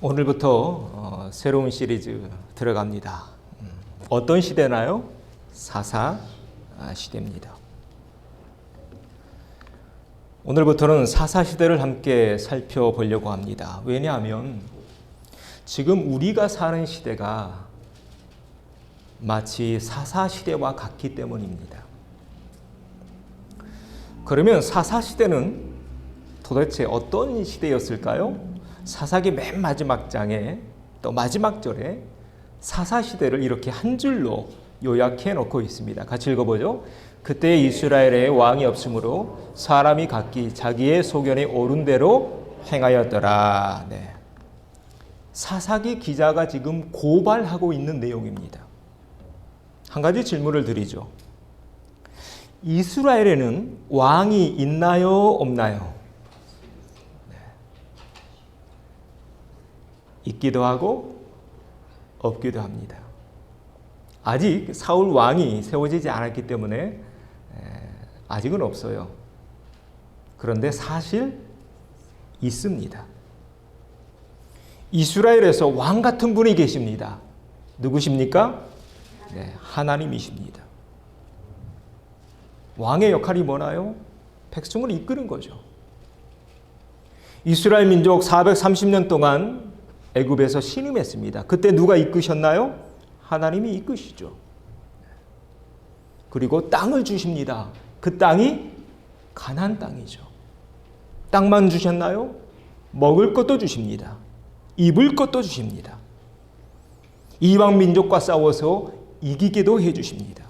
오늘부터 새로운 시리즈 들어갑니다. 어떤 시대나요? 사사 시대입니다. 오늘부터는 사사 시대를 함께 살펴보려고 합니다. 왜냐하면 지금 우리가 사는 시대가 마치 사사 시대와 같기 때문입니다. 그러면 사사 시대는 도대체 어떤 시대였을까요? 사사기 맨 마지막 장에 또 마지막 절에 사사 시대를 이렇게 한 줄로 요약해 놓고 있습니다. 같이 읽어보죠. 그때 이스라엘에 왕이 없으므로 사람이 각기 자기의 소견에 옳은 대로 행하였더라. 네. 사사기 기자가 지금 고발하고 있는 내용입니다. 한 가지 질문을 드리죠. 이스라엘에는 왕이 있나요? 없나요? 있기도 하고 없기도 합니다. 아직 사울 왕이 세워지지 않았기 때문에 아직은 없어요. 그런데 사실 있습니다. 이스라엘에서 왕 같은 분이 계십니다. 누구십니까? 네, 하나님이십니다. 왕의 역할이 뭐나요? 백성을 이끄는 거죠. 이스라엘 민족 430년 동안 애굽에서 신음했습니다. 그때 누가 이끄셨나요? 하나님이 이끄시죠. 그리고 땅을 주십니다. 그 땅이 가나안 땅이죠. 땅만 주셨나요? 먹을 것도 주십니다. 입을 것도 주십니다. 이방 민족과 싸워서 이기게도 해주십니다.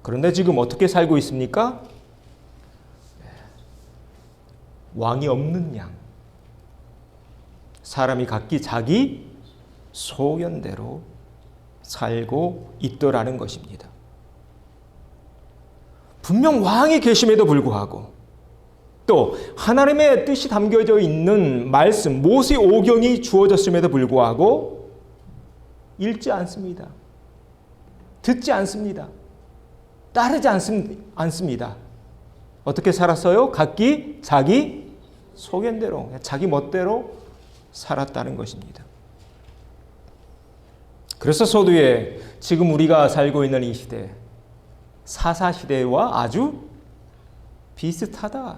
그런데 지금 어떻게 살고 있습니까? 왕이 없는 양. 사람이 각기 자기 소견대로 살고 있더라는 것입니다. 분명 왕이 계심에도 불구하고 또 하나님의 뜻이 담겨져 있는 말씀, 모세 오경이 주어졌음에도 불구하고 읽지 않습니다. 듣지 않습니다. 따르지 않습니다. 어떻게 살았어요? 각기 자기 소견대로, 자기 멋대로 살았다는 것입니다. 그래서 서두에 지금 우리가 살고 있는 이 시대, 사사 시대와 아주 비슷하다,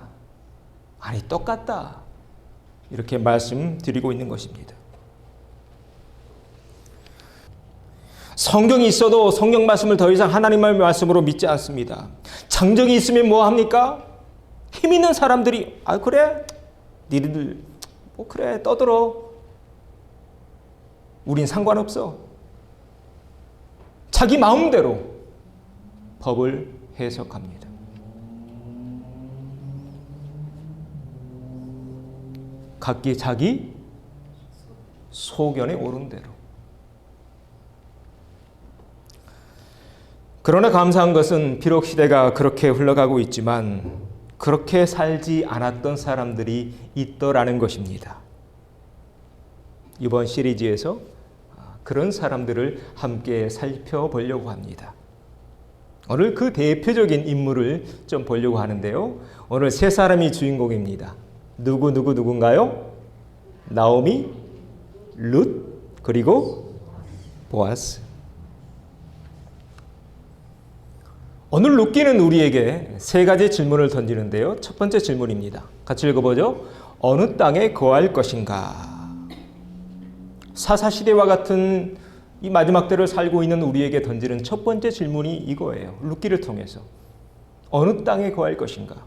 아니 똑같다, 이렇게 말씀드리고 있는 것입니다. 성경이 있어도 성경 말씀을 더 이상 하나님의 말씀으로 믿지 않습니다. 장정이 있으면 뭐 합니까? 힘 있는 사람들이 그래? 니들 그래 떠들어. 우린 상관없어. 자기 마음대로 법을 해석합니다. 각기 자기 소견에 옳은 대로. 그러나 감사한 것은 비록 시대가 그렇게 흘러가고 있지만 그렇게 살지 않았던 사람들이 있더라는 것입니다. 이번 시리즈에서 그런 사람들을 함께 살펴보려고 합니다. 오늘 그 대표적인 인물을 좀 보려고 하는데요. 오늘 세 사람이 주인공입니다. 누군가요? 나오미, 룻, 그리고 보아스. 오늘 룻기는 우리에게 세 가지 질문을 던지는데요. 첫 번째 질문입니다. 같이 읽어보죠. 어느 땅에 거할 것인가? 사사시대와 같은 이 마지막 때를 살고 있는 우리에게 던지는 첫 번째 질문이 이거예요. 룻기를 통해서. 어느 땅에 거할 것인가?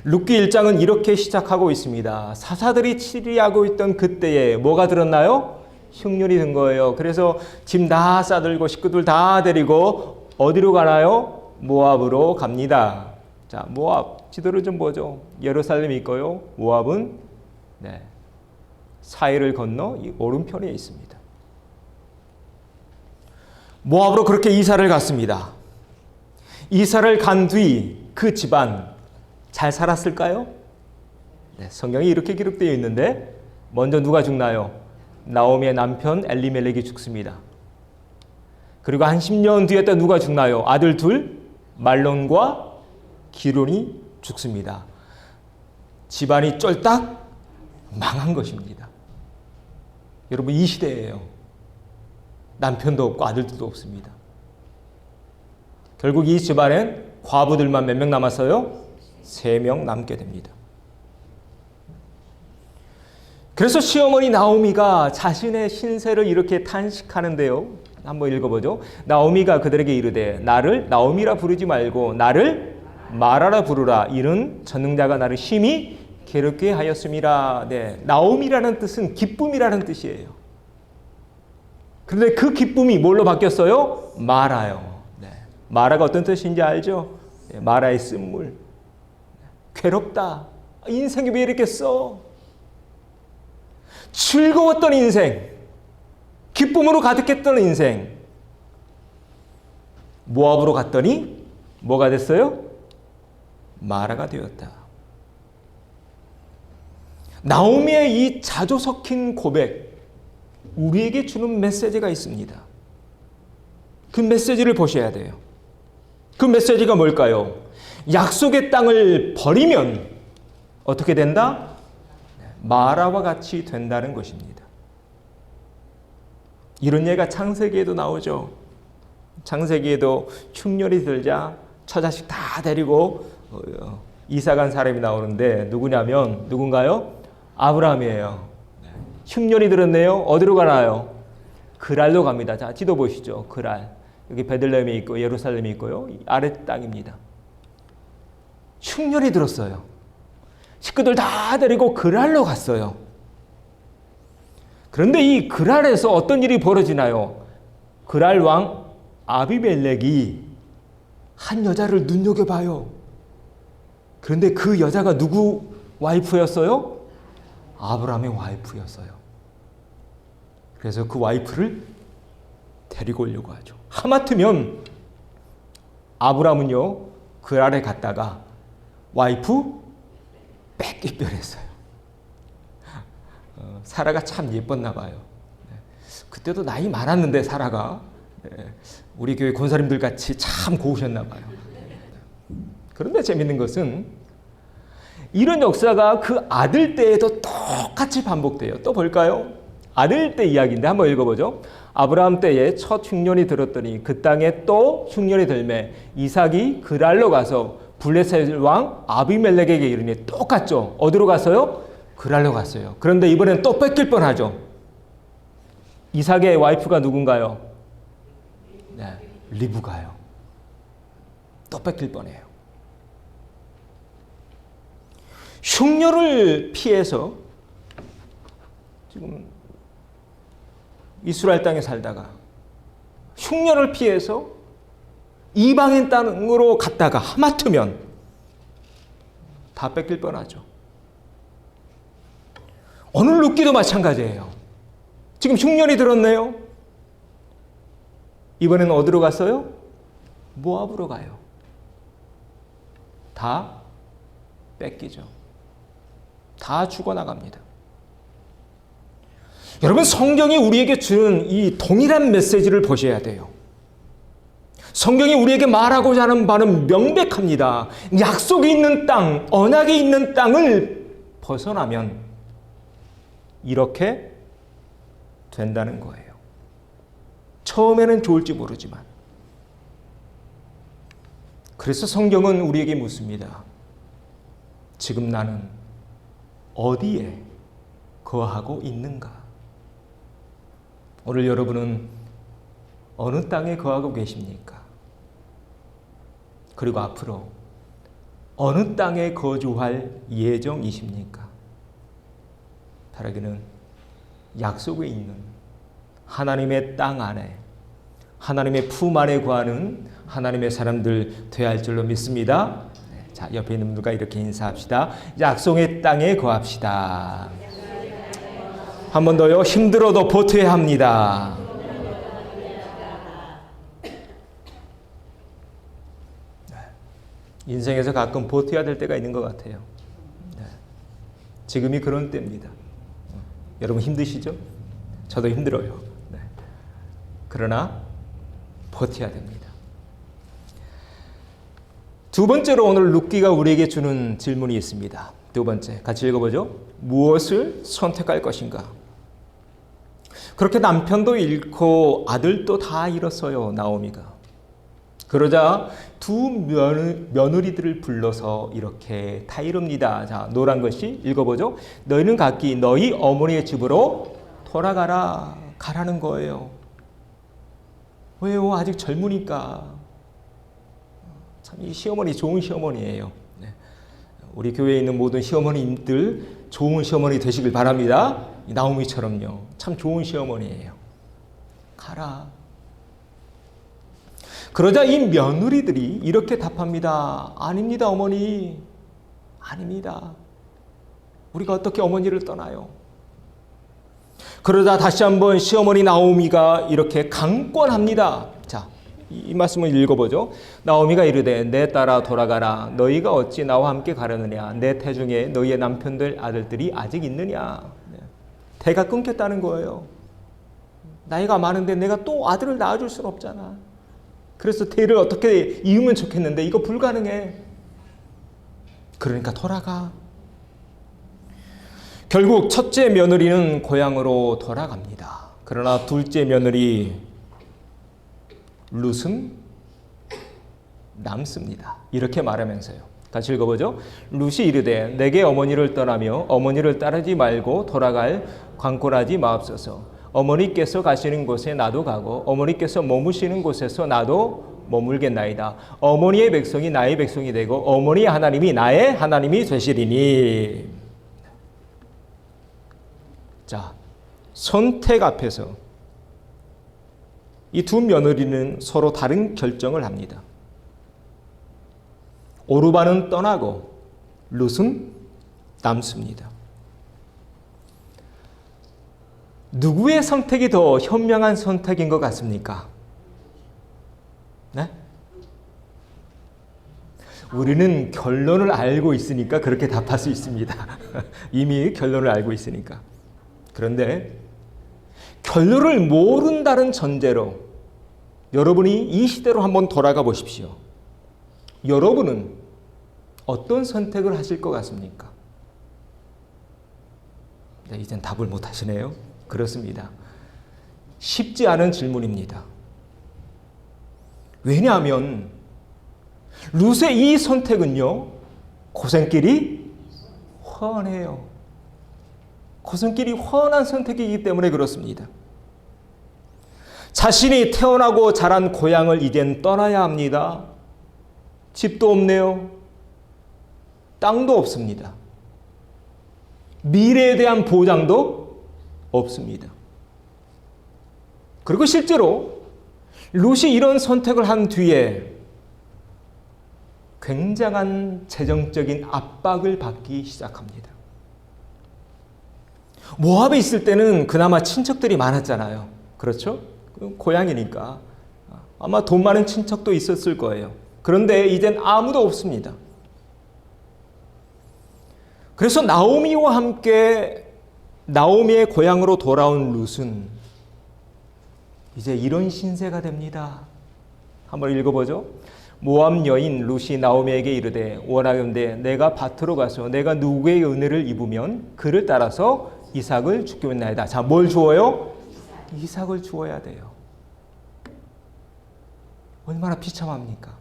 룻기 1장은 이렇게 시작하고 있습니다. 사사들이 치리하고 있던 그때에 뭐가 들었나요? 흉년이 든 거예요. 그래서 짐 다 싸들고 식구들 다 데리고 어디로 가나요? 모압으로 갑니다. 자, 모압 지도를 좀 보죠. 예루살렘이 있고요. 모압은 사해를 건너 이 오른편에 있습니다. 모압으로 그렇게 이사를 갔습니다. 이사를 간 뒤 그 집안 잘 살았을까요? 성경이 이렇게 기록되어 있는데 먼저 누가 죽나요? 나오미의 남편 엘리멜렉이 죽습니다. 그리고 한 10년 뒤에 또 누가 죽나요? 아들 둘, 말론과 기론이 죽습니다. 집안이 쫄딱 망한 것입니다. 여러분, 이 시대예요. 남편도 없고 아들들도 없습니다. 결국 이 집안엔 과부들만 몇 명 남았어요? 3명 남게 됩니다. 그래서 시어머니 나오미가 자신의 신세를 이렇게 탄식하는데요. 한번 읽어보죠. 나오미가 그들에게 이르되 나를 나오미라 부르지 말고 나를 마라라 부르라. 이는 전능자가 나를 심히 괴롭게 하였음이라. 네, 나오미라는 뜻은 기쁨이라는 뜻이에요. 그런데 그 기쁨이 뭘로 바뀌었어요? 마라요. 네, 마라가 어떤 뜻인지 알죠? 네, 마라의 쓴물. 괴롭다. 인생이 왜 이렇게 써? 즐거웠던 인생, 기쁨으로 가득했던 인생, 모압으로 갔더니 뭐가 됐어요? 마라가 되었다. 나오미의 이 자조 섞인 고백, 우리에게 주는 메시지가 있습니다. 그 메시지를 보셔야 돼요. 그 메시지가 뭘까요? 약속의 땅을 버리면 어떻게 된다? 마라와 같이 된다는 것입니다. 이런 예가 창세기에도 나오죠. 창세기에도 흉년이 들자 처자식 다 데리고 이사 간 사람이 나오는데 누구냐면 누군가요? 아브라함이에요. 흉년이 들었네요. 어디로 가나요? 그랄로 갑니다. 자, 지도 보시죠. 그랄. 여기 베들레헴이 있고 예루살렘이 있고요. 아래 땅입니다. 흉년이 들었어요. 식구들 다 데리고 그랄로 갔어요. 그런데 이 그랄에서 어떤 일이 벌어지나요? 그랄 왕 아비멜렉이 한 여자를 눈여겨봐요. 그런데 그 여자가 누구 와이프였어요? 아브라함의 와이프였어요. 그래서 그 와이프를 데리고 오려고 하죠. 하마터면 아브라함은요, 그랄에 갔다가 와이프 뺏길 뻔했어요. 사라가 참 예뻤나 봐요. 그때도 나이 많았는데 사라가 우리 교회 권사님들 같이 참 고우셨나 봐요. 그런데 재밌는 것은 이런 역사가 그 아들 때에도 똑같이 반복돼요. 또 볼까요? 아들 때 이야기인데 한번 읽어보죠. 아브라함 때에 첫 흉년이 들었더니 그 땅에 또 흉년이 들매 이삭이 그랄로 가서 블레셋 왕 아비멜렉에게 이르니 똑같죠. 어디로 갔어요? 그랄로 갔어요. 그런데 이번엔 또 뺏길 뻔하죠. 이삭의 와이프가 누군가요? 네, 리브가요. 또 뺏길 뻔해요. 흉년을 피해서 지금 이스라엘 땅에 살다가 흉년을 피해서 이방인 땅으로 갔다가 하마터면 다 뺏길 뻔하죠. 오늘 룻기도 마찬가지예요. 지금 흉년이 들었네요. 이번에는 어디로 갔어요? 모압으로 가요. 다 뺏기죠. 다 죽어나갑니다. 여러분, 성경이 우리에게 주는 이 동일한 메시지를 보셔야 돼요. 성경이 우리에게 말하고자 하는 바는 명백합니다. 약속이 있는 땅, 언약이 있는 땅을 벗어나면 이렇게 된다는 거예요. 처음에는 좋을지 모르지만. 그래서 성경은 우리에게 묻습니다. 지금 나는 어디에 거하고 있는가? 오늘 여러분은 어느 땅에 거하고 계십니까? 그리고 앞으로 어느 땅에 거주할 예정이십니까? 바라기는 약속에 있는 하나님의 땅 안에, 하나님의 품 안에 거하는 하나님의 사람들 되어야 할 줄로 믿습니다. 자, 옆에 있는 분들과 이렇게 인사합시다. 약속의 땅에 거합시다. 한 번 더요. 힘들어도 버텨야 합니다. 인생에서 가끔 버텨야 될 때가 있는 것 같아요. 지금이 그런 때입니다. 여러분 힘드시죠? 저도 힘들어요. 그러나 버텨야 됩니다. 두 번째로 오늘 룻기가 우리에게 주는 질문이 있습니다. 두 번째, 같이 읽어보죠. 무엇을 선택할 것인가? 그렇게 남편도 잃고 아들도 다 잃었어요, 나오미가. 그러자 두 며느리들을 불러서 이렇게 다 이릅니다. 자, 노란 것이 읽어보죠. 너희는 각기 너희 어머니의 집으로 돌아가라. 가라는 거예요. 왜요? 아직 젊으니까. 참, 이 시어머니 좋은 시어머니예요. 네. 우리 교회에 있는 모든 시어머님들 좋은 시어머니 되시길 바랍니다. 나오미처럼요. 참 좋은 시어머니예요. 가라. 그러자 이 며느리들이 이렇게 답합니다. 아닙니다, 어머니. 아닙니다. 우리가 어떻게 어머니를 떠나요? 그러자 다시 한번 시어머니 나오미가 이렇게 강권합니다. 자, 이 말씀을 읽어보죠. 나오미가 이르되 내 딸아 돌아가라. 너희가 어찌 나와 함께 가려느냐. 내 태중에 너희의 남편들 아들들이 아직 있느냐. 대가 끊겼다는 거예요. 나이가 많은데 내가 또 아들을 낳아줄 수는 없잖아. 그래서 대를 어떻게 이으면 좋겠는데 이거 불가능해. 그러니까 돌아가. 결국 첫째 며느리는 고향으로 돌아갑니다. 그러나 둘째 며느리 룻은 남습니다. 이렇게 말하면서요. 같이 읽어보죠. 룻이 이르되 내게 어머니를 떠나며 어머니를 따르지 말고 돌아갈 광콜하지 마옵소서. 어머니께서 가시는 곳에 나도 가고 어머니께서 머무시는 곳에서 나도 머물겠나이다. 어머니의 백성이 나의 백성이 되고 어머니의 하나님이 나의 하나님이 되시리니. 자, 선택 앞에서 이 두 며느리는 서로 다른 결정을 합니다. 오르바는 떠나고 룻은 남습니다. 누구의 선택이 더 현명한 선택인 것 같습니까? 네? 우리는 결론을 알고 있으니까 그렇게 답할 수 있습니다. 이미 결론을 알고 있으니까. 그런데 결론을 모른다는 전제로 여러분이 이 시대로 한번 돌아가 보십시오. 여러분은 어떤 선택을 하실 것 같습니까? 네, 이젠 답을 못 하시네요. 그렇습니다. 쉽지 않은 질문입니다. 왜냐하면 룻의 이 선택은요, 고생길이 훤해요. 고생길이 훤한 선택이기 때문에 그렇습니다. 자신이 태어나고 자란 고향을 이젠 떠나야 합니다. 집도 없네요. 땅도 없습니다. 미래에 대한 보장도 없습니다. 그리고 실제로 룻이 이런 선택을 한 뒤에 굉장한 재정적인 압박을 받기 시작합니다. 모압에 있을 때는 그나마 친척들이 많았잖아요. 그렇죠? 고향이니까 아마 돈 많은 친척도 있었을 거예요. 그런데 이젠 아무도 없습니다. 그래서 나오미와 함께 나오미의 고향으로 돌아온 룻은 이제 이런 신세가 됩니다. 한번 읽어보죠. 모압 여인 룻이 나오미에게 이르되 원하건대 내가 밭으로 가서 내가 누구의 은혜를 입으면 그를 따라서 이삭을 주겠나이다. 자, 뭘 주어요? 이삭을 주어야 돼요. 얼마나 비참합니까?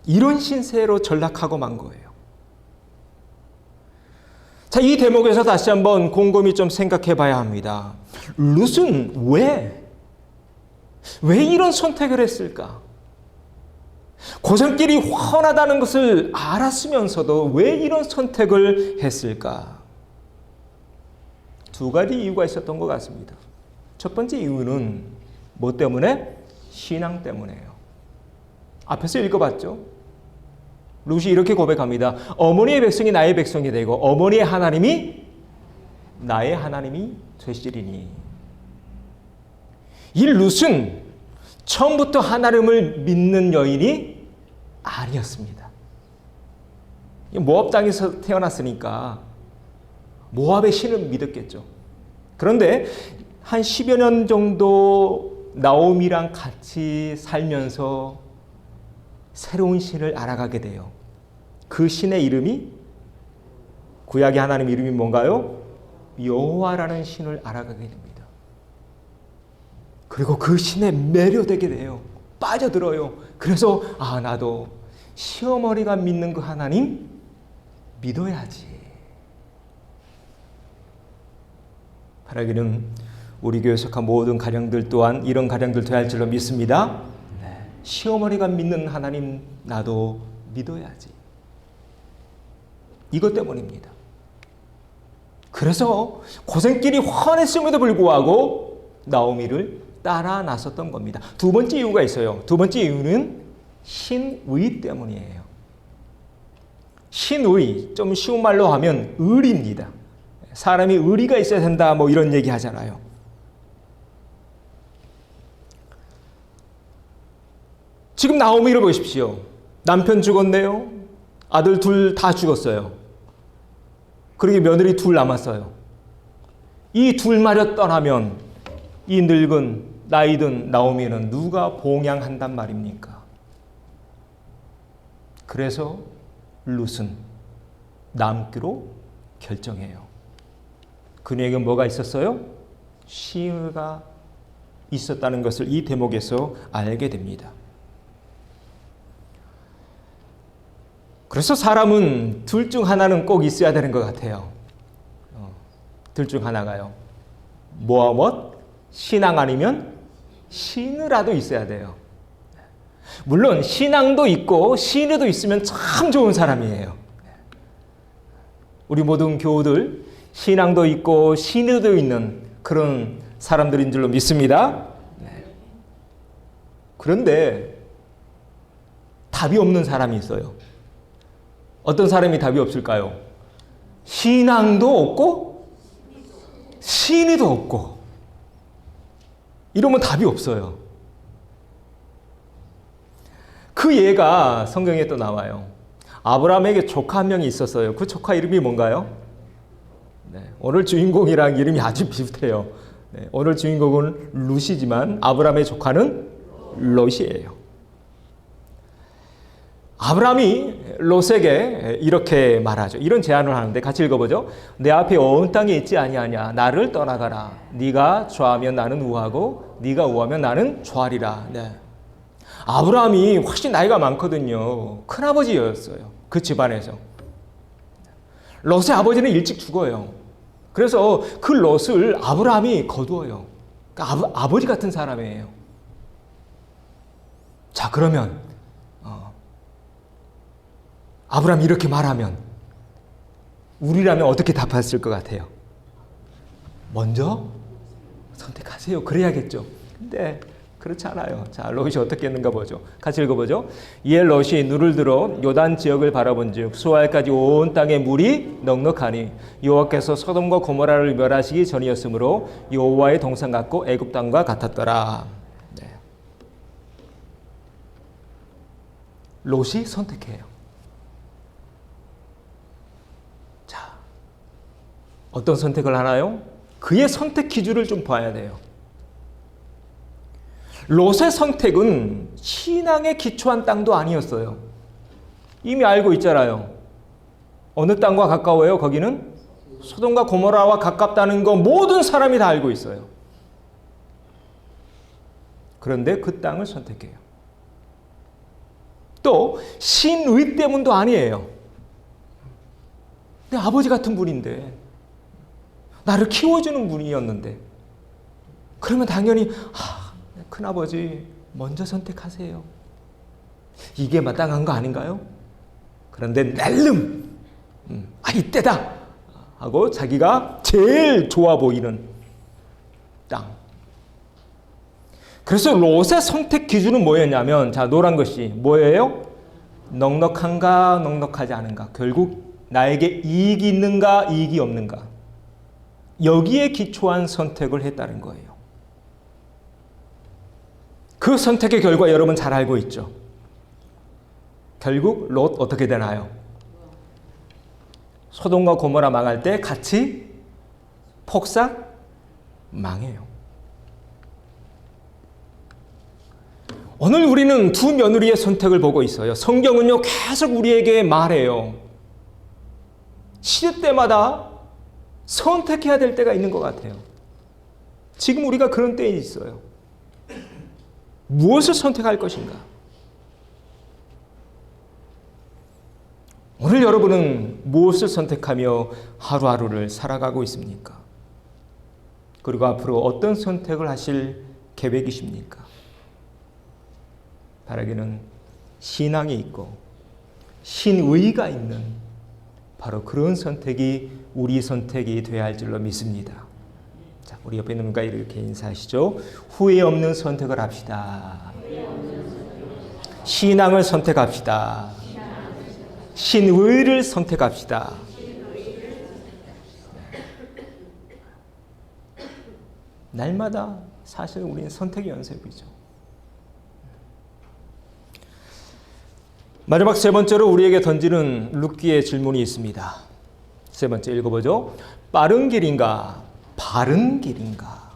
이런 신세로 전락하고 만 거예요. 자, 이 대목에서 다시 한번 곰곰이 좀 생각해 봐야 합니다. 룻은 왜 이런 선택을 했을까? 고생길이 훤하다는 것을 알았으면서도 왜 이런 선택을 했을까? 두 가지 이유가 있었던 것 같습니다. 첫 번째 이유는 뭐 때문에? 신앙 때문에요. 앞에서 읽어봤죠? 룻이 이렇게 고백합니다. 어머니의 백성이 나의 백성이 되고 어머니의 하나님이 나의 하나님이 되시리니. 이 룻은 처음부터 하나님을 믿는 여인이 아니었습니다. 모압 땅에서 태어났으니까 모압의 신을 믿었겠죠. 그런데 한 10여 년 정도 나오미랑 같이 살면서 새로운 신을 알아가게 돼요. 그 신의 이름이, 구약의 하나님 이름이 뭔가요? 여호와라는 신을 알아가게 됩니다. 그리고 그 신에 매료되게 돼요. 빠져들어요. 그래서 나도 시어머니가 믿는 그 하나님 믿어야지. 바라기는 우리 교회 속한 모든 가정들 또한 이런 가정들 되어야 할 줄로 믿습니다. 시어머니가 믿는 하나님 나도 믿어야지. 이것 때문입니다. 그래서 고생길이 훤했음에도 불구하고 나오미를 따라 나섰던 겁니다. 두 번째 이유가 있어요. 두 번째 이유는 신의 때문이에요. 신의, 좀 쉬운 말로 하면 의리입니다. 사람이 의리가 있어야 된다, 뭐 이런 얘기 하잖아요. 지금 나오미를 보십시오. 남편 죽었네요. 아들 둘 다 죽었어요. 그러게 며느리 둘 남았어요. 이 둘마저 떠나면 이 늙은 나이 든 나오미는 누가 봉양한단 말입니까? 그래서 룻은 남기로 결정해요. 그녀에게 뭐가 있었어요? 시가 있었다는 것을 이 대목에서 알게 됩니다. 그래서 사람은 둘 중 하나는 꼭 있어야 되는 것 같아요. 둘 중 하나가요. 뭐와 뭐? 신앙 아니면 신의라도 있어야 돼요. 물론 신앙도 있고 신의도 있으면 참 좋은 사람이에요. 우리 모든 교우들 신앙도 있고 신의도 있는 그런 사람들인 줄로 믿습니다. 그런데 답이 없는 사람이 있어요. 어떤 사람이 답이 없을까요? 신앙도 없고 신의도 없고 이러면 답이 없어요. 그 예가 성경에 또 나와요. 아브라함에게 조카 한 명이 있었어요. 그 조카 이름이 뭔가요? 오늘 주인공이랑 이름이 아주 비슷해요. 오늘 주인공은 룻이지만 아브라함의 조카는 롯이에요. 아브라함이 롯에게 이렇게 말하죠. 이런 제안을 하는데 같이 읽어보죠. 내 앞에 온 땅에 있지 아니하냐. 나를 떠나가라. 네가 좌하면 나는 우하고 네가 우하면 나는 좌하리라. 아브라함이 훨씬 나이가 많거든요. 큰아버지였어요. 그 집안에서. 롯의 아버지는 일찍 죽어요. 그래서 그 롯을 아브라함이 거두어요. 그러니까 아버지 같은 사람이에요. 자, 그러면 아브라함이 이렇게 말하면 우리라면 어떻게 답했을 것 같아요? 먼저 선택하세요. 그래야겠죠. 근데 그렇지 않아요. 자, 롯이 어떻게 했는가 보죠. 같이 읽어보죠. 이에 롯이 눈을 들어 요단 지역을 바라본즉 수알까지 온 땅에 물이 넉넉하니 여호와께서 소돔과 고모라를 멸하시기 전이었으므로 여호와의 동산 같고 애굽 땅과 같았더라. 롯이 선택해요. 자, 어떤 선택을 하나요? 그의 선택 기준을 좀 봐야 돼요. 롯의 선택은 신앙에 기초한 땅도 아니었어요. 이미 알고 있잖아요. 어느 땅과 가까워요? 거기는 소돔과 고모라와 가깝다는 거 모든 사람이 다 알고 있어요. 그런데 그 땅을 선택해요. 또 신의 때문도 아니에요. 내 아버지 같은 분인데, 나를 키워주는 분이었는데, 그러면 당연히 큰아버지 먼저 선택하세요. 이게 마땅한 거 아닌가요? 그런데 낼름 이때다 하고 자기가 제일 좋아 보이는 땅. 그래서 롯의 선택 기준은 뭐였냐면, 자, 노란 것이 뭐예요? 넉넉한가 넉넉하지 않은가. 결국 나에게 이익이 있는가 이익이 없는가. 여기에 기초한 선택을 했다는 거예요. 그 선택의 결과 여러분 잘 알고 있죠. 결국 롯 어떻게 되나요? 소돔과 고모라 망할 때 같이 폭삭 망해요. 오늘 우리는 두 며느리의 선택을 보고 있어요. 성경은요, 계속 우리에게 말해요. 시대 때마다 선택해야 될 때가 있는 것 같아요. 지금 우리가 그런 때에 있어요. 무엇을 선택할 것인가? 오늘 여러분은 무엇을 선택하며 하루하루를 살아가고 있습니까? 그리고 앞으로 어떤 선택을 하실 계획이십니까? 바라기는 신앙이 있고 신의가 있는 바로 그런 선택이 우리 선택이 되어야 할 줄로 믿습니다. 자, 우리 옆에 있는 분과 이렇게 인사하시죠. 후회 없는 선택을 합시다. 신앙을 선택합시다. 신의를 선택합시다. 날마다 사실 우리는 선택의 연습이죠. 마지막 세 번째로 우리에게 던지는 룻기의 질문이 있습니다. 세 번째 읽어보죠. 빠른 길인가 바른 길인가?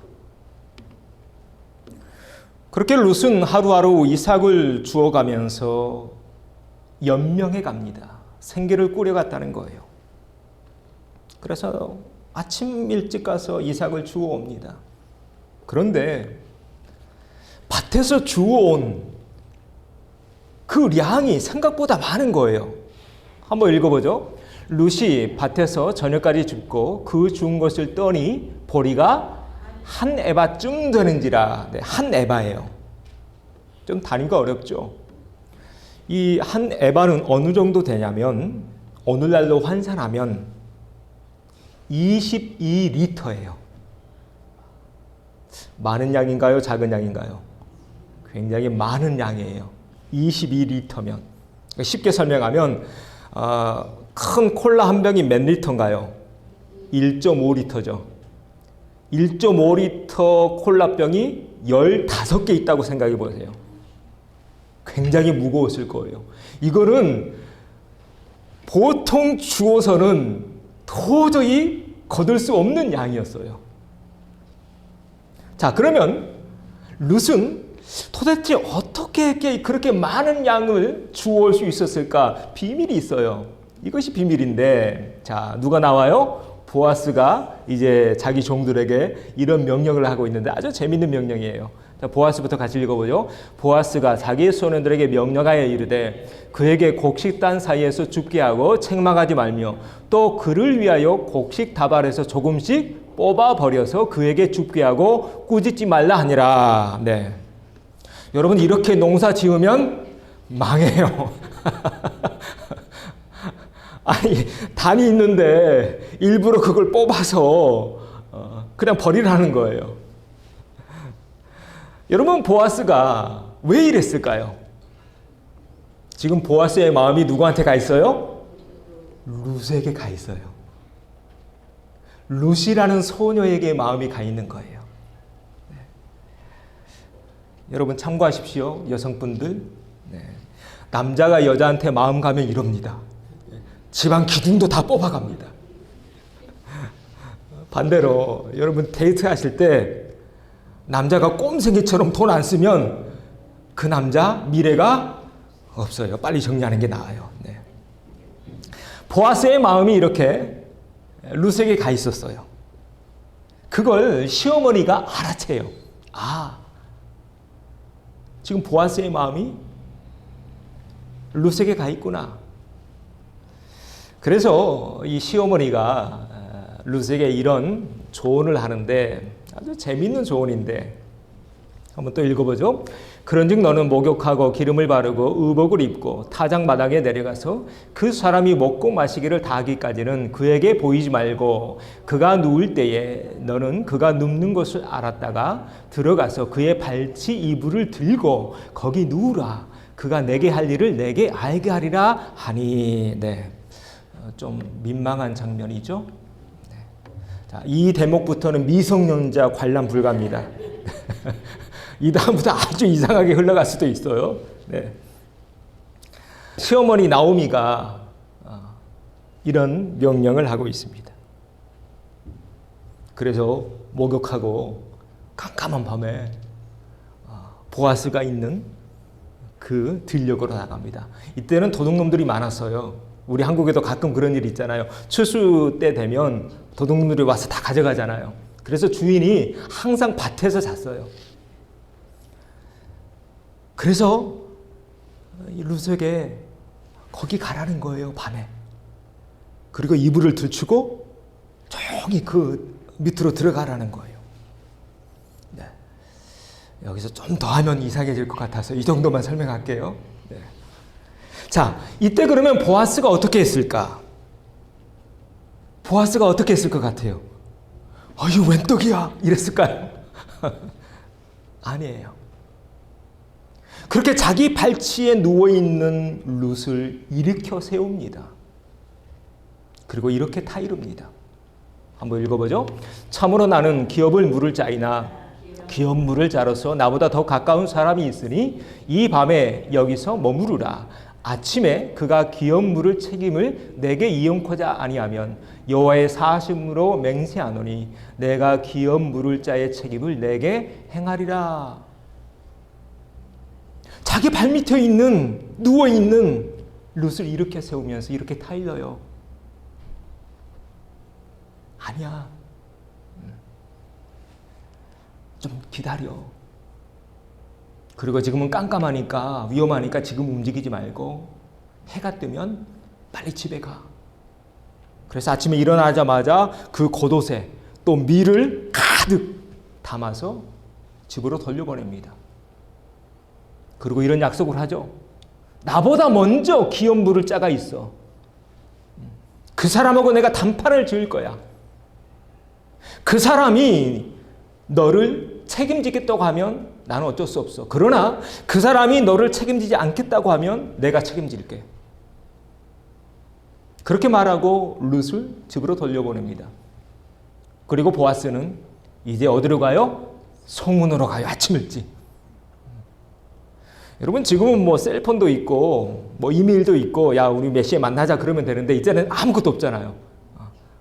그렇게 룻은 하루하루 이삭을 주워가면서 연명해 갑니다. 생계를 꾸려갔다는 거예요. 그래서 아침 일찍 가서 이삭을 주워옵니다. 그런데 밭에서 주워온 그 량이 생각보다 많은 거예요. 한번 읽어보죠. 룻이 밭에서 저녁까지 줍고 그 주운 것을 떠니 보리가 한 에바쯤 되는지라. 네, 한 에바예요. 좀 단위가 어렵죠. 이 한 에바는 어느 정도 되냐면 오늘날로 환산하면 22리터예요. 많은 양인가요? 작은 양인가요? 굉장히 많은 양이에요. 22리터면. 쉽게 설명하면 큰 콜라 한 병이 몇 리터인가요? 1.5리터죠. 1.5리터 콜라병이 15개 있다고 생각해 보세요. 굉장히 무거웠을 거예요. 이거는 보통 주워서는 도저히 거둘 수 없는 양이었어요. 자, 그러면 룻은 도대체 어떻게 그렇게 많은 양을 주워올 수 있었을까? 비밀이 있어요. 이것이 비밀인데, 자, 누가 나와요? 보아스가 이제 자기 종들에게 이런 명령을 하고 있는데 아주 재밌는 명령이에요. 자, 보아스부터 같이 읽어보죠. 보아스가 자기 소년들에게 명령하여 이르되 그에게 곡식단 사이에서 줍게 하고 책망하지 말며 또 그를 위하여 곡식 다발에서 조금씩 뽑아버려서 그에게 줍게 하고 꾸짖지 말라 하니라. 네. 여러분, 이렇게 농사 지으면 망해요. 아니, 단이 있는데 일부러 그걸 뽑아서 그냥 버리라는 거예요. 여러분, 보아스가 왜 이랬을까요? 지금 보아스의 마음이 누구한테 가 있어요? 룻에게 가 있어요. 룻이라는 소녀에게 마음이 가 있는 거예요. 네. 여러분 참고하십시오. 여성분들. 네. 남자가 여자한테 마음 가면 이럽니다. 집안 기둥도 다 뽑아갑니다. 반대로 여러분 데이트 하실 때 남자가 꼼생이처럼 돈 안 쓰면 그 남자 미래가 없어요. 빨리 정리하는 게 나아요. 네. 보아스의 마음이 이렇게 룻에게 가 있었어요. 그걸 시어머니가 알아채요. 아, 지금 보아스의 마음이 룻에게 가 있구나. 그래서 이 시어머니가 룻에게 이런 조언을 하는데 아주 재미있는 조언인데 한번 또 읽어보죠. 그런즉 너는 목욕하고 기름을 바르고 의복을 입고 타작 마당에 내려가서 그 사람이 먹고 마시기를 다 하기까지는 그에게 보이지 말고 그가 누울 때에 너는 그가 눕는 것을 알았다가 들어가서 그의 발치 이불을 들고 거기 누우라. 그가 내게 할 일을 내게 알게 하리라 하니. 네, 좀 민망한 장면이죠. 네. 자, 이 대목부터는 미성년자 관람 불가입니다. 이 다음부터 아주 이상하게 흘러갈 수도 있어요. 네. 시어머니 나오미가 이런 명령을 하고 있습니다. 그래서 목욕하고 깜깜한 밤에 보아스가 있는 그 들녘으로 나갑니다. 이때는 도둑놈들이 많았어요. 우리 한국에도 가끔 그런 일이 있잖아요. 추수 때 되면 도둑놈들이 와서 다 가져가잖아요. 그래서 주인이 항상 밭에서 잤어요. 그래서 룻에게 거기 가라는 거예요, 밤에. 그리고 이불을 들추고 조용히 그 밑으로 들어가라는 거예요. 네. 여기서 좀 더 하면 이상해질 것 같아서 이 정도만 설명할게요. 네. 자, 이때 그러면 보아스가 어떻게 했을까? 보아스가 어떻게 했을 것 같아요? 이거 웬 떡이야? 이랬을까요? 아니에요. 그렇게 자기 발치에 누워있는 룻을 일으켜 세웁니다. 그리고 이렇게 타이릅니다. 한번 읽어보죠. 참으로 나는 기업을 물을 자이나 기업 물을 자로서 나보다 더 가까운 사람이 있으니 이 밤에 여기서 머무르라. 아침에 그가 기업 물을 책임을 내게 이용코자 아니하면 여호와의 사심으로 맹세하노니 내가 기업 물을 자의 책임을 내게 행하리라. 자기 발밑에 있는 누워있는 룻을 일으켜 세우면서 이렇게 타일러요. 아니야. 좀 기다려. 그리고 지금은 깜깜하니까 위험하니까 지금 움직이지 말고 해가 뜨면 빨리 집에 가. 그래서 아침에 일어나자마자 그 겉옷에 또 밀을 가득 담아서 집으로 돌려보냅니다. 그리고 이런 약속을 하죠. 나보다 먼저 기업 물을 자가 있어. 그 사람하고 내가 단판을 지을 거야. 그 사람이 너를 책임지겠다고 하면 나는 어쩔 수 없어. 그러나 그 사람이 너를 책임지지 않겠다고 하면 내가 책임질게. 그렇게 말하고 룻을 집으로 돌려보냅니다. 그리고 보아스는 이제 어디로 가요? 성문으로 가요. 아침 일찍. 여러분 지금은 뭐 셀폰도 있고 뭐 이메일도 있고 야 우리 몇 시에 만나자 그러면 되는데 이제는 아무것도 없잖아요.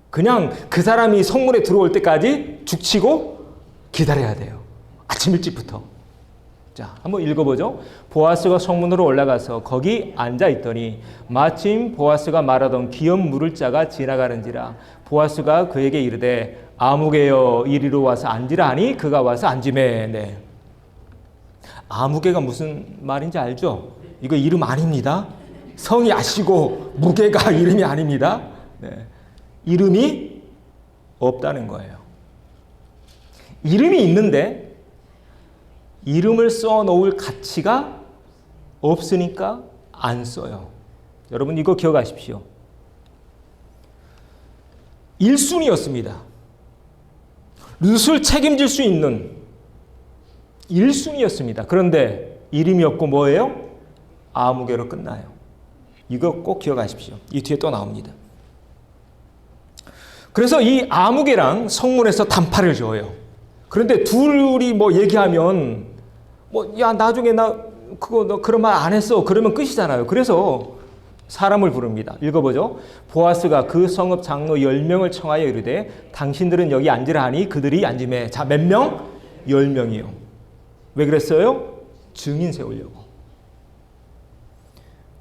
그냥 그 사람이 성문에 들어올 때까지 죽치고 기다려야 돼요. 아침 일찍부터. 자, 한번 읽어보죠. 보아스가 성문으로 올라가서 거기 앉아 있더니 마침 보아스가 말하던 기업 물을 자가 지나가는지라. 보아스가 그에게 이르되 아무개여 이리로 와서 앉으라 하니 그가 와서 앉으매. 네. 아무개가 무슨 말인지 알죠? 이거 이름 아닙니다. 성이 아시고 무게가 이름이 아닙니다. 네. 이름이 없다는 거예요. 이름이 있는데 이름을 써놓을 가치가 없으니까 안 써요. 여러분 이거 기억하십시오. 1순위였습니다. 룻을 책임질 수 있는 1순위였습니다. 그런데 이름이 없고 뭐예요? 아무개로 끝나요. 이거 꼭 기억하십시오. 이 뒤에 또 나옵니다. 그래서 이 아무개랑 성문에서 단판을 지어요. 그런데 둘이 뭐 얘기하면 뭐 야 나중에 나 그거 너 그런 말 안 했어 그러면 끝이잖아요. 그래서 사람을 부릅니다. 읽어보죠. 보아스가 그 성읍 장로 10명을 청하여 이르되 당신들은 여기 앉으라 하니 그들이 앉으매. 자, 몇 명? 10명이요. 왜 그랬어요? 증인 세우려고.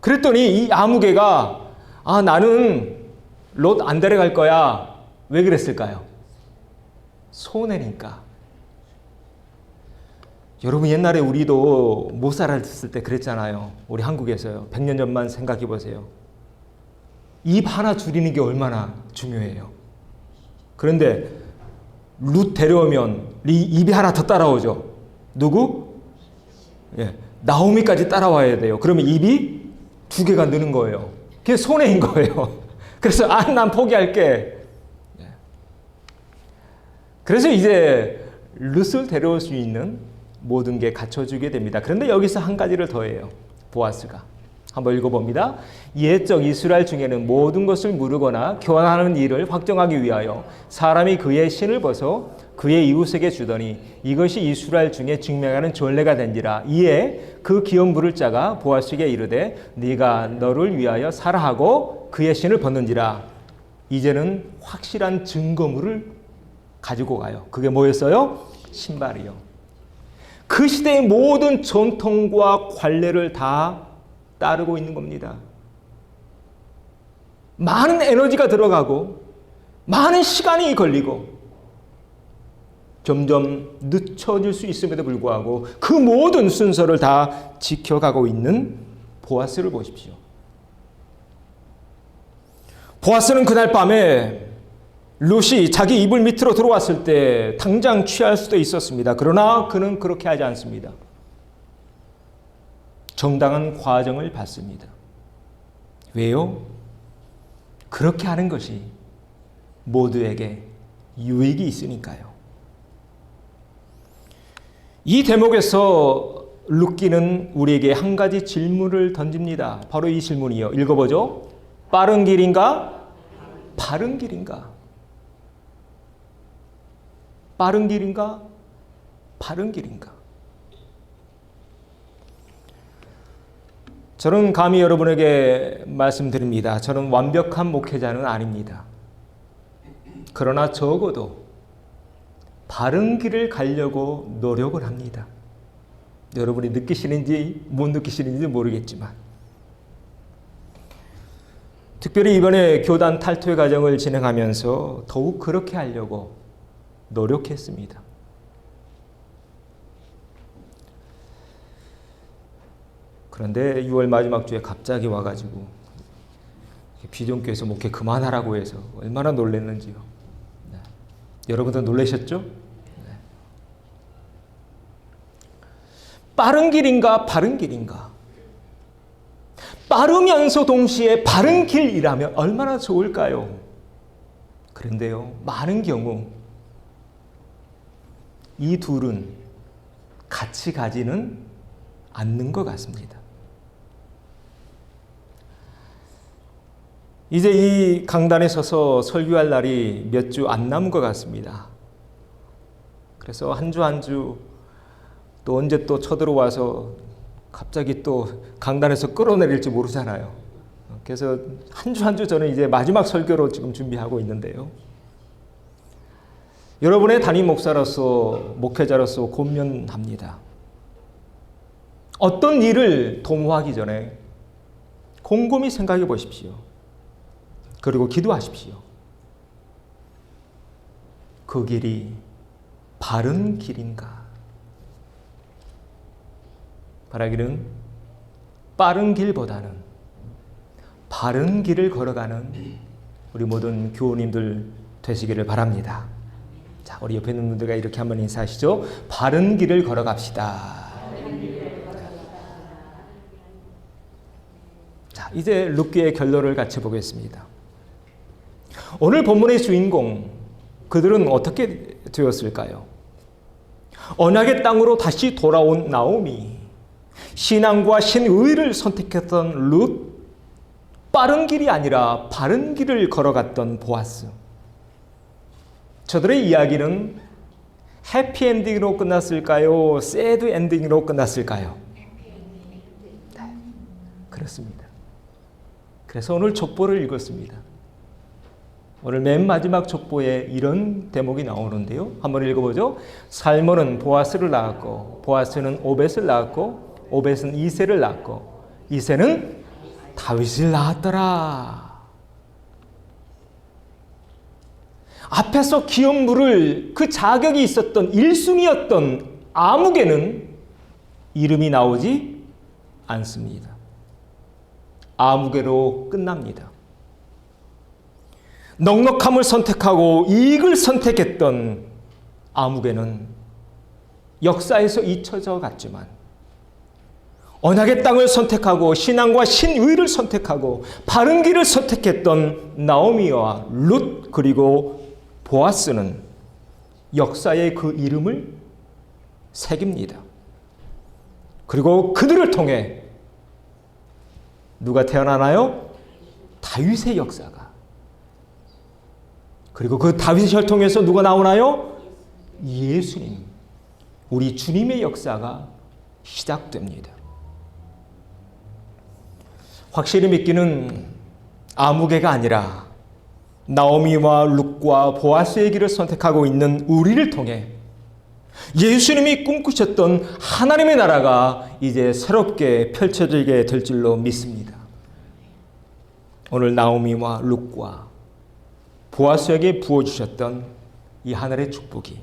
그랬더니 이 아무개가 나는 롯 안 데려갈 거야. 왜 그랬을까요? 손해니까. 여러분 옛날에 우리도 못 살았을 때 그랬잖아요. 우리 한국에서요. 100년 전만 생각해 보세요. 입 하나 줄이는 게 얼마나 중요해요. 그런데 룻 데려오면 입이 하나 더 따라오죠. 누구? 예, 나오미까지 따라와야 돼요. 그러면 입이 2개가 느는 거예요. 그게 손해인 거예요. 그래서 난 포기할게. 그래서 이제 룻을 데려올 수 있는 모든 게 갖춰주게 됩니다. 그런데 여기서 한 가지를 더해요. 보아스가. 한번 읽어봅니다. 옛적 이스라엘 중에는 모든 것을 물으거나 교환하는 일을 확정하기 위하여 사람이 그의 신을 벗어 그의 이웃에게 주더니 이것이 이스라엘 중에 증명하는 전례가 된지라. 이에 그 기업 물을 자가 보아스에게 이르되 네가 너를 위하여 사라 하고 그의 신을 벗는지라. 이제는 확실한 증거물을 가지고 가요. 그게 뭐였어요? 신발이요. 그 시대의 모든 전통과 관례를 다 따르고 있는 겁니다. 많은 에너지가 들어가고 많은 시간이 걸리고 점점 늦춰질 수 있음에도 불구하고 그 모든 순서를 다 지켜가고 있는 보아스를 보십시오. 보아스는 그날 밤에 룻이 자기 이불 밑으로 들어왔을 때 당장 취할 수도 있었습니다. 그러나 그는 그렇게 하지 않습니다. 정당한 과정을 받습니다. 왜요? 그렇게 하는 것이 모두에게 유익이 있으니까요. 이 대목에서 룻기는 우리에게 한 가지 질문을 던집니다. 바로 이 질문이요. 읽어보죠. 빠른 길인가? 바른 길인가? 빠른 길인가? 바른 길인가? 저는 감히 여러분에게 말씀드립니다. 저는 완벽한 목회자는 아닙니다. 그러나 적어도 바른 길을 가려고 노력을 합니다. 여러분이 느끼시는지 못 느끼시는지 모르겠지만 특별히 이번에 교단 탈퇴 과정을 진행하면서 더욱 그렇게 하려고 노력했습니다. 그런데 6월 마지막 주에 갑자기 와가지고 비전교회에서 목회 그만하라고 해서 얼마나 놀랐는지요. 네. 여러분도 놀라셨죠? 네. 빠른 길인가 바른 길인가? 빠르면서 동시에 바른 길이라면 얼마나 좋을까요? 그런데요, 많은 경우 이 둘은 같이 가지는 않는 것 같습니다. 이제 이 강단에 서서 설교할 날이 몇 주 안 남은 것 같습니다. 그래서 한 주 한 주 또 언제 또 쳐들어와서 갑자기 또 강단에서 끌어내릴지 모르잖아요. 그래서 한 주 한 주 저는 이제 마지막 설교로 지금 준비하고 있는데요. 여러분의 담임 목사로서 목회자로서 권면합니다. 어떤 일을 도모하기 전에 곰곰이 생각해 보십시오. 그리고 기도하십시오. 그 길이 바른 길인가? 바라기는 빠른 길보다는 바른 길을 걸어가는 우리 모든 교우님들 되시기를 바랍니다. 자, 우리 옆에 있는 분들과 이렇게 한번 인사하시죠. 바른 길을 걸어갑시다. 자, 이제 룻기의 결론을 같이 보겠습니다. 오늘 본문의 주인공, 그들은 어떻게 되었을까요? 언약의 땅으로 다시 돌아온 나오미, 신앙과 신의를 선택했던 룻, 빠른 길이 아니라 바른 길을 걸어갔던 보아스. 저들의 이야기는 해피엔딩으로 끝났을까요? 새드 엔딩으로 끝났을까요? 네, 그렇습니다. 그래서 오늘 족보를 읽었습니다. 오늘 맨 마지막 족보에 이런 대목이 나오는데요. 한번 읽어보죠. 살몬은 보아스를 낳았고 보아스는 오벳을 낳았고 오벳은 이새를 낳았고 이새는 다윗을 낳았더라. 앞에서 기업 물을 그 자격이 있었던 1순위였던 아무개는 이름이 나오지 않습니다. 아무개로 끝납니다. 넉넉함을 선택하고 이익을 선택했던 아무개는 역사에서 잊혀져 갔지만 언약의 땅을 선택하고 신앙과 신의를 선택하고 바른 길을 선택했던 나오미와 룻 그리고 보아스는 역사에 그 이름을 새깁니다. 그리고 그들을 통해 누가 태어나나요? 다윗의 역사가. 그리고 그 다윗의 혈통에서 누가 나오나요? 예수님, 우리 주님의 역사가 시작됩니다. 확실히 믿기는 아무개가 아니라 나오미와 룻과 보아스의 길을 선택하고 있는 우리를 통해 예수님이 꿈꾸셨던 하나님의 나라가 이제 새롭게 펼쳐지게 될 줄로 믿습니다. 오늘 나오미와 룻과 보아스에게 부어주셨던 이 하늘의 축복이,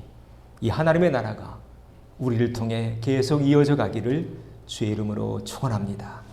이 하나님의 나라가 우리를 통해 계속 이어져 가기를 주의 이름으로 축원합니다.